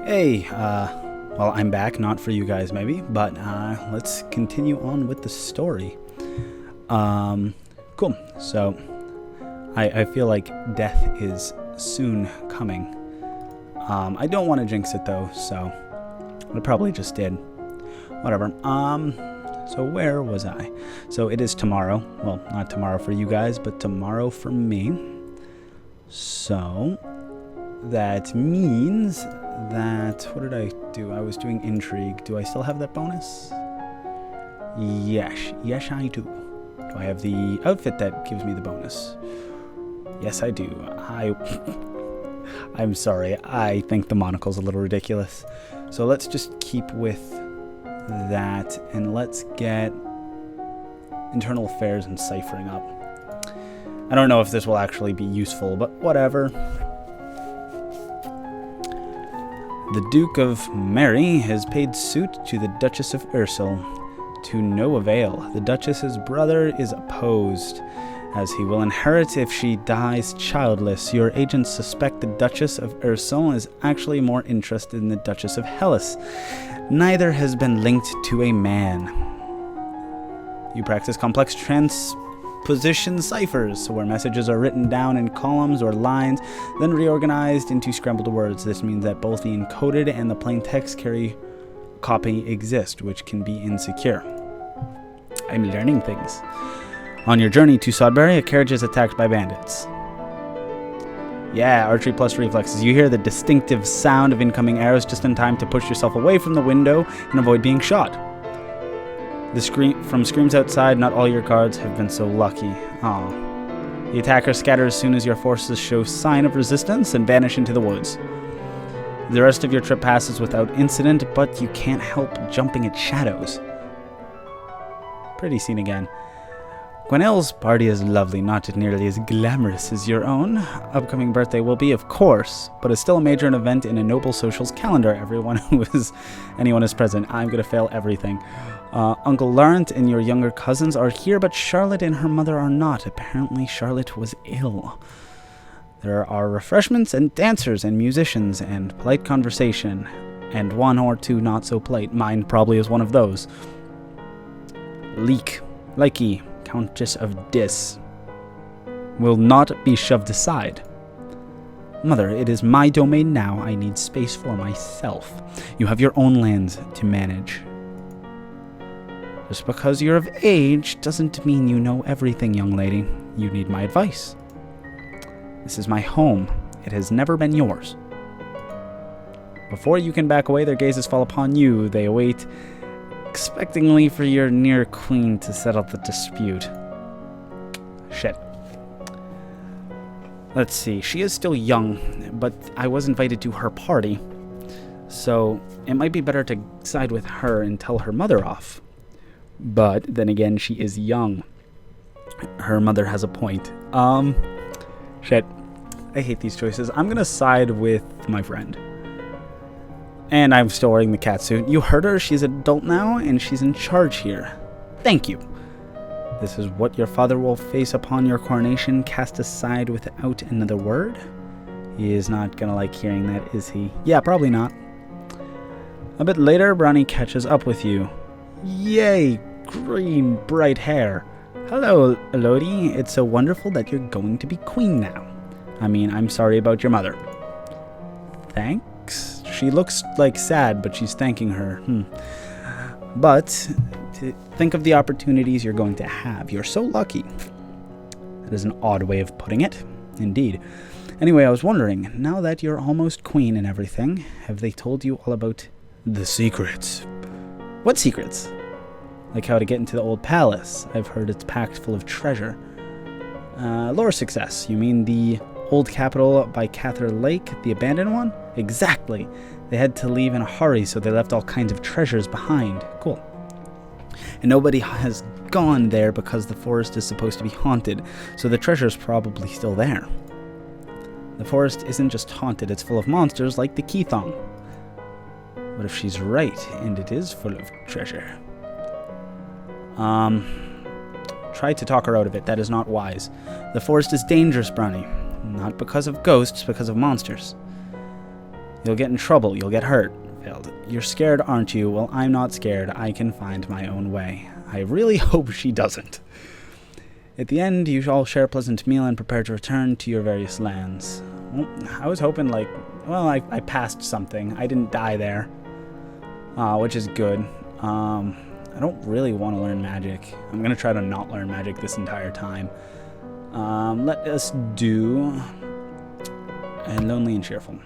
Hey, well, I'm back, not for you guys maybe, but let's continue on with the story. Cool. So, I feel like death is soon coming. I don't want to jinx it though, so I probably just did. Whatever. So where was I? So it is tomorrow. Well, not tomorrow for you guys, but tomorrow for me. So that means that, what did I do? I was doing intrigue. Do I still have that bonus? Yes I do. Do I have the outfit that gives me the bonus? Yes, I do. I'm sorry. I think the monocle's a little ridiculous. So let's just keep with that, and let's get internal affairs and ciphering up. I don't know if this will actually be useful, but whatever. The Duke of Mary has paid suit to the Duchess of Ursel. To no avail. The Duchess's brother is opposed, as he will inherit if she dies childless. Your agents suspect the Duchess of Ursel is actually more interested in the Duchess of Hellas. Neither has been linked to a man. You practice complex transposition ciphers, where messages are written down in columns or lines, then reorganized into scrambled words. This means that both the encoded and the plain text copy exist, which can be insecure. I'm learning things. On your journey to Sodbury, a carriage is attacked by bandits. Yeah, archery plus reflexes. You hear the distinctive sound of incoming arrows just in time to push yourself away from the window and avoid being shot. From screams outside, not all your guards have been so lucky. Aw. The attackers scatter as soon as your forces show sign of resistance and vanish into the woods. The rest of your trip passes without incident, but you can't help jumping at shadows. Pretty scene again. Gwenelle's party is lovely, not nearly as glamorous as your own. Upcoming birthday will be, of course, but it's still a major event in a noble social's calendar. Anyone is present. I'm going to fail everything. Uncle Laurent and your younger cousins are here, but Charlotte and her mother are not. Apparently, Charlotte was ill. There are refreshments and dancers and musicians and polite conversation, and one or two not so polite. Mine probably is one of those. Likey, Countess of Dis, will not be shoved aside. Mother, it is my domain now. I need space for myself. You have your own lands to manage. Just because you're of age doesn't mean you know everything, young lady. You need my advice. This is my home. It has never been yours. Before you can back away, their gazes fall upon you. They await expectingly for your near queen to settle the dispute. Shit. Let's see. She is still young, but I was invited to her party. So it might be better to side with her and tell her mother off. But then again, she is young. Her mother has a point. Shit. I hate these choices. I'm gonna side with my friend. And I'm still wearing the catsuit. You heard her. She's an adult now, and she's in charge here. Thank you. This is what your father will face upon your coronation, cast aside without another word. He is not gonna like hearing that, is he? Yeah, probably not. A bit later, Brownie catches up with you. Yay, green, bright hair. Hello, Elodie. It's so wonderful that you're going to be queen now. I mean, I'm sorry about your mother. Thanks? She looks like sad, but she's thanking her. But think of the opportunities you're going to have. You're so lucky. That is an odd way of putting it. Indeed. Anyway, I was wondering, now that you're almost queen and everything, have they told you all about the secrets? What secrets? Like how to get into the old palace. I've heard it's packed full of treasure. Lore success. You mean the old capital by Cather Lake, the abandoned one? Exactly. They had to leave in a hurry, so they left all kinds of treasures behind. Cool. And nobody has gone there because the forest is supposed to be haunted, so the treasure's probably still there. The forest isn't just haunted, it's full of monsters like the Keithong. What if she's right, and it is full of treasure? Try to talk her out of it. That is not wise. The forest is dangerous, Brownie. Not because of ghosts, because of monsters. You'll get in trouble. You'll get hurt. Failed. You're scared, aren't you? Well, I'm not scared. I can find my own way. I really hope she doesn't. At the end, you all share a pleasant meal and prepare to return to your various lands. Well, I was hoping, like, well, I passed something. I didn't die there, which is good. I don't really want to learn magic. I'm going to try to not learn magic this entire time. Let us do lonely and cheerful.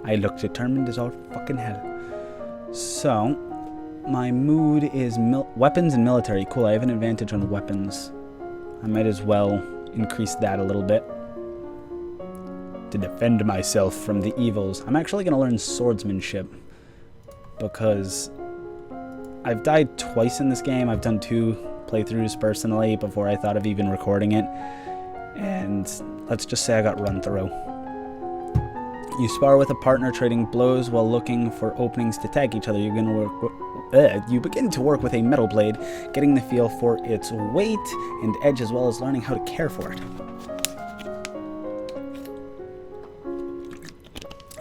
I look determined as all fucking hell. So, my mood is weapons and military. Cool, I have an advantage on weapons. I might as well increase that a little bit. To defend myself from the evils. I'm actually going to learn swordsmanship. Because I've died twice in this game. I've done 2 playthroughs personally before I thought of even recording it. And let's just say I got run through. You spar with a partner, trading blows while looking for openings to tag each other. You begin to work with a metal blade, getting the feel for its weight and edge, as well as learning how to care for it.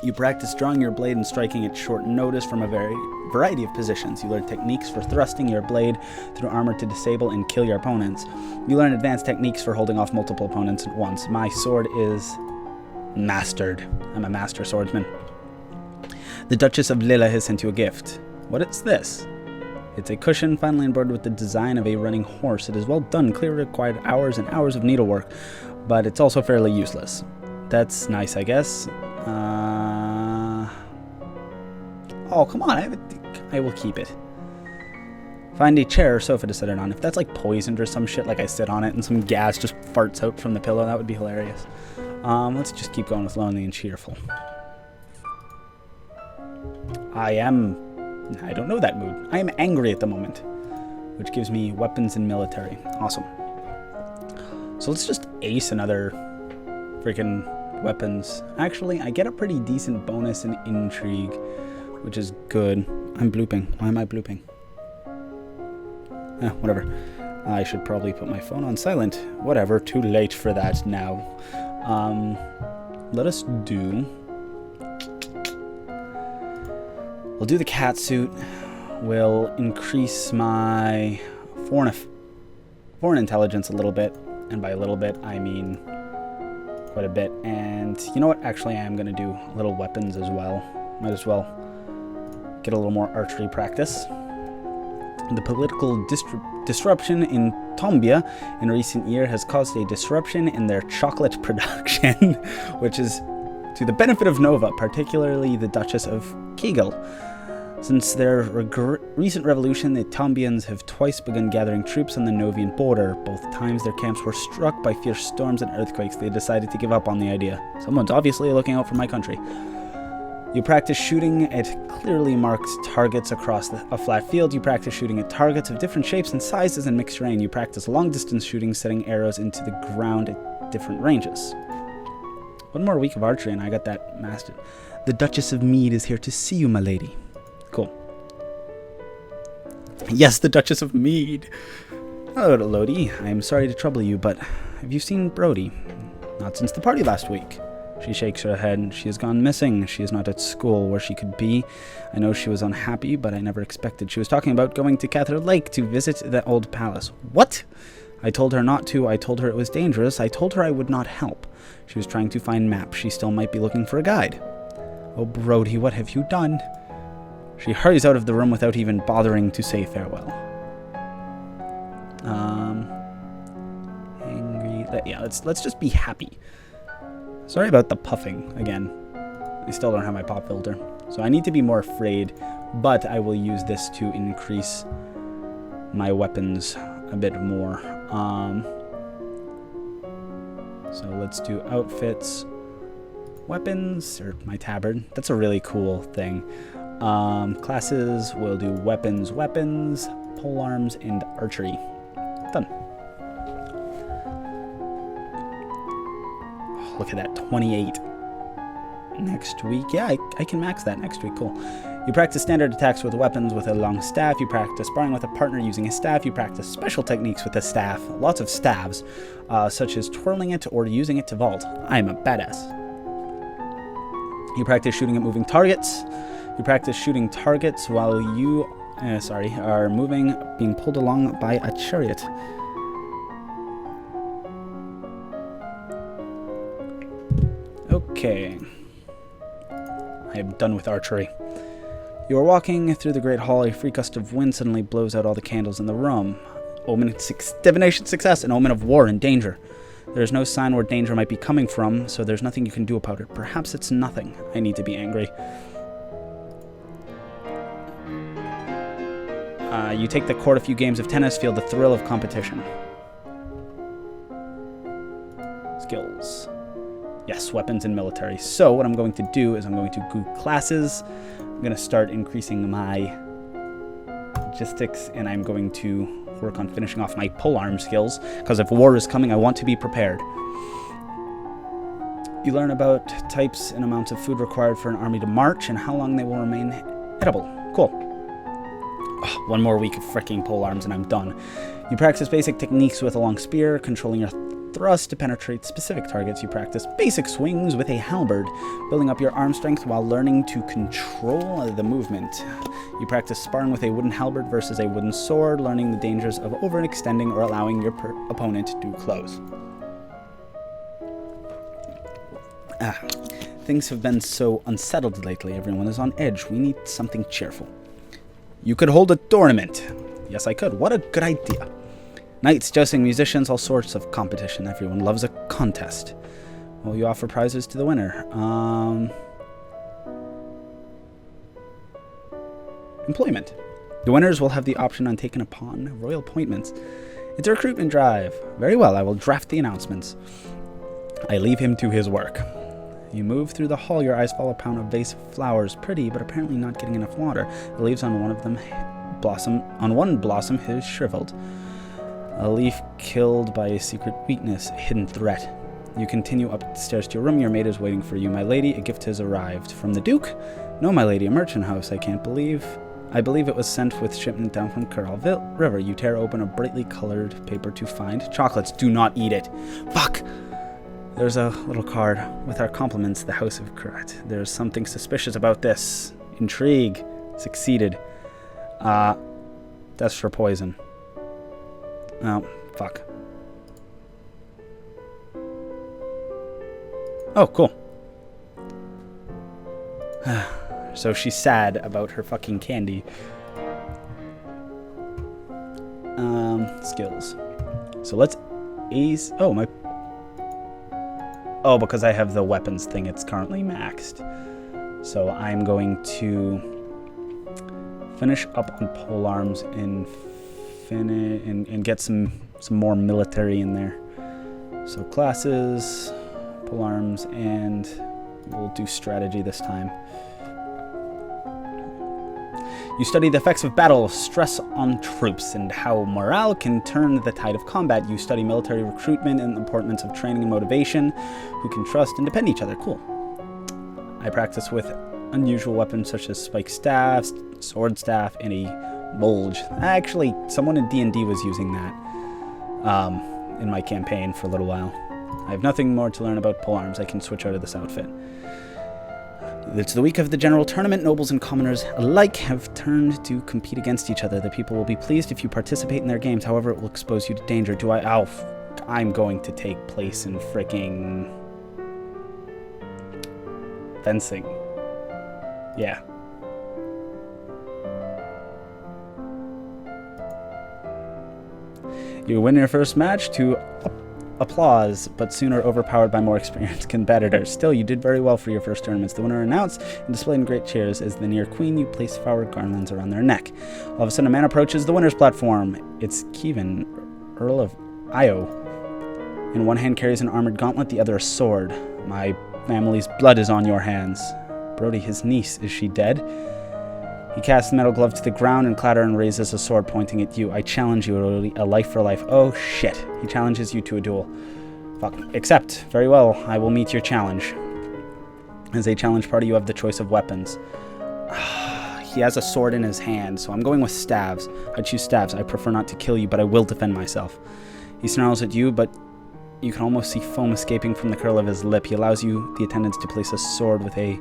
You practice drawing your blade and striking at short notice from a variety of positions. You learn techniques for thrusting your blade through armor to disable and kill your opponents. You learn advanced techniques for holding off multiple opponents at once. My sword is mastered. I'm a master swordsman. The Duchess of Lilla has sent you a gift. What is this? It's a cushion finely embroidered with the design of a running horse. It is well done, clearly required hours and hours of needlework, but it's also fairly useless. That's nice, I guess. Oh, come on, I will keep it. Find a chair or sofa to sit it on. If that's like poisoned or some shit, like I sit on it and some gas just farts out from the pillow, that would be hilarious. Let's just keep going with lonely and cheerful. I don't know that mood. I am angry at the moment, which gives me weapons and military. Awesome. So let's just ace another freaking weapons. Actually, I get a pretty decent bonus in intrigue, which is good. I'm blooping. Why am I blooping? Whatever. I should probably put my phone on silent. Whatever, too late for that now. Let us do... We'll do the cat suit. We'll increase my foreign intelligence a little bit. And by a little bit, I mean quite a bit. And you know what? Actually, I am going to do little weapons as well. Might as well get a little more archery practice. The political disruption in Tombia in recent year has caused a disruption in their chocolate production, which is to the benefit of Nova, particularly the Duchess of Kegel. Since their recent revolution, the Tombians have twice begun gathering troops on the Novian border. Both times their camps were struck by fierce storms and earthquakes. They decided to give up on the idea. Someone's obviously looking out for my country. You practice shooting at clearly marked targets across a flat field. You practice shooting at targets of different shapes and sizes in mixed terrain. You practice long-distance shooting, setting arrows into the ground at different ranges. One more week of archery and I got that mastered. The Duchess of Mead is here to see you, my lady. Cool. Yes, the Duchess of Mead. Hello, Lodi. I am sorry to trouble you, but have you seen Brody? Not since the party last week. She shakes her head. She has gone missing. She is not at school where she could be. I know she was unhappy, but I never expected. She was talking about going to Cather Lake to visit the old palace. What? I told her not to. I told her it was dangerous. I told her I would not help. She was trying to find maps. She still might be looking for a guide. Oh, Brody, what have you done? She hurries out of the room without even bothering to say farewell. Angry. Yeah, let's just be happy. Sorry about the puffing again. I still don't have my pop filter, so I need to be more afraid, but I will use this to increase my weapons a bit more. So let's do outfits, weapons, or my tabard. That's a really cool thing. Classes, we'll do weapons, polearms, and archery. Done. Look at that, 28. Next week, yeah, I can max that next week, cool. You practice standard attacks with weapons with a long staff. You practice sparring with a partner using a staff. You practice special techniques with a staff, lots of staves, such as twirling it or using it to vault. I am a badass. You practice shooting at moving targets. You practice shooting targets while you are moving, being pulled along by a chariot. Okay. I am done with archery. You are walking through the great hall. A free gust of wind suddenly blows out all the candles in the room. Omen of divination success, an omen of war and danger. There is no sign where danger might be coming from, so there's nothing you can do about it. Perhaps it's nothing. I need to be angry. You take the court a few games of tennis, feel the thrill of competition. Skills. Yes, weapons and military. So what I'm going to do is I'm going to go classes. I'm going to start increasing my logistics, and I'm going to work on finishing off my polearm skills, because if war is coming, I want to be prepared. You learn about types and amounts of food required for an army to march and how long they will remain edible. Cool. Oh, one more week of freaking polearms and I'm done. You practice basic techniques with a long spear, controlling your thrust to penetrate specific targets. You practice basic swings with a halberd, building up your arm strength while learning to control the movement. You practice sparring with a wooden halberd versus a wooden sword, learning the dangers of overextending or allowing your opponent too close. Things have been so unsettled lately. Everyone is on edge. We need something cheerful. You could hold a tournament. Yes, I could. What a good idea. Knights, jousting, musicians, all sorts of competition. Everyone loves a contest. Well, you offer prizes to the winner. Employment. The winners will have the option on taking upon royal appointments. It's a recruitment drive. Very well, I will draft the announcements. I leave him to his work. You move through the hall. Your eyes fall upon a vase of flowers. Pretty, but apparently not getting enough water. The leaves on one of them one blossom is shriveled. A leaf killed by a secret weakness, a hidden threat. You continue upstairs to your room. Your maid is waiting for you. My lady, a gift has arrived. From the Duke? No, my lady, a merchant house. I believe it was sent with shipment down from Corral River. You tear open a brightly colored paper to find chocolates. Do not eat it. Fuck! There's a little card with our compliments, the House of Corret. There's something suspicious about this. Intrigue. Succeeded. That's for poison. Oh, fuck. Oh, cool. So she's sad about her fucking candy. Skills. So let's ace... Oh, my... Oh, because I have the weapons thing, it's currently maxed. So I'm going to finish up on polearms and get some more military in there. So classes, polearms, and we'll do strategy this time. You study the effects of battle, stress on troops, and how morale can turn the tide of combat. You study military recruitment and the importance of training and motivation, who can trust and depend each other. Cool. I practice with unusual weapons such as spike staffs, sword staff, and a bulge. Actually, someone in D&D was using that in my campaign for a little while. I have nothing more to learn about polearms. I can switch out of this outfit. It's the week of the general tournament. Nobles and commoners alike have turned to compete against each other. The people will be pleased if you participate in their games. However, it will expose you to danger. I'm going to take place in freaking fencing. Yeah. You win your first match to applause, but soon are overpowered by more experienced competitors. Still, you did very well for your first tournaments. The winner announced and displayed in great cheers. As the near queen, you place flower garlands around their neck. All of a sudden, a man approaches the winner's platform. It's Kevin, Earl of Io. In one hand carries an armored gauntlet, the other a sword. My family's blood is on your hands. Brody, his niece, is she dead? He casts the metal glove to the ground and clatter and raises a sword pointing at you. I challenge you, a life for life. Oh shit. He challenges you to a duel. Fuck. Accept. Very well. I will meet your challenge. As a challenge party, you have the choice of weapons. He has a sword in his hand, so I'm going with staves. I choose staves. I prefer not to kill you, but I will defend myself. He snarls at you, but you can almost see foam escaping from the curl of his lip. He allows you, the attendants, to place a sword with a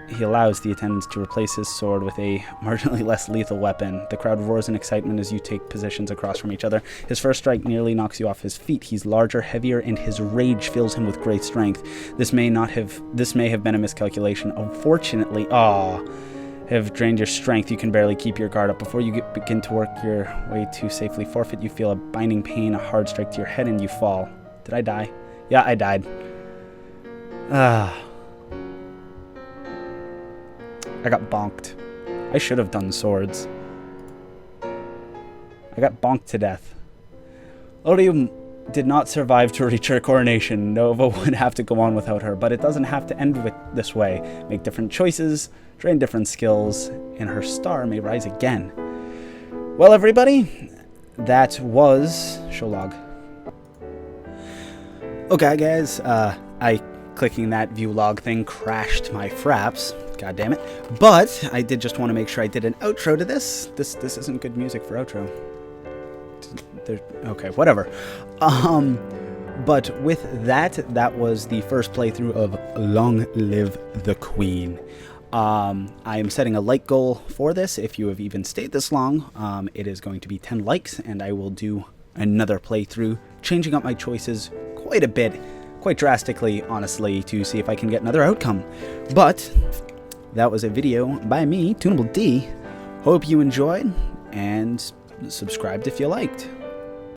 he allows the attendants to replace his sword with a marginally less lethal weapon. The crowd roars in excitement as you take positions across from each other. His first strike nearly knocks you off his feet. He's larger, heavier, and his rage fills him with great strength. This may have been a miscalculation. Unfortunately, have drained your strength. You can barely keep your guard up. Before you begin to work your way to safely forfeit, you feel a binding pain, a hard strike to your head, and you fall. Did I die? Yeah, I died. I got bonked. I should have done swords. I got bonked to death. Odium did not survive to reach her coronation. Nova would have to go on without her, but it doesn't have to end this way. Make different choices, train different skills, and her star may rise again. Well, everybody, that was Sholog. Okay, guys, clicking that view log thing crashed my fraps. God damn it. But I did just want to make sure I did an outro to this. This isn't good music for outro. Okay, whatever. But with that was the first playthrough of Long Live the Queen. I am setting a like goal for this. If you have even stayed this long, it is going to be 10 likes, and I will do another playthrough, changing up my choices quite a bit, quite drastically, honestly, to see if I can get another outcome. But that was a video by me, Tunable D. Hope you enjoyed, and subscribed if you liked.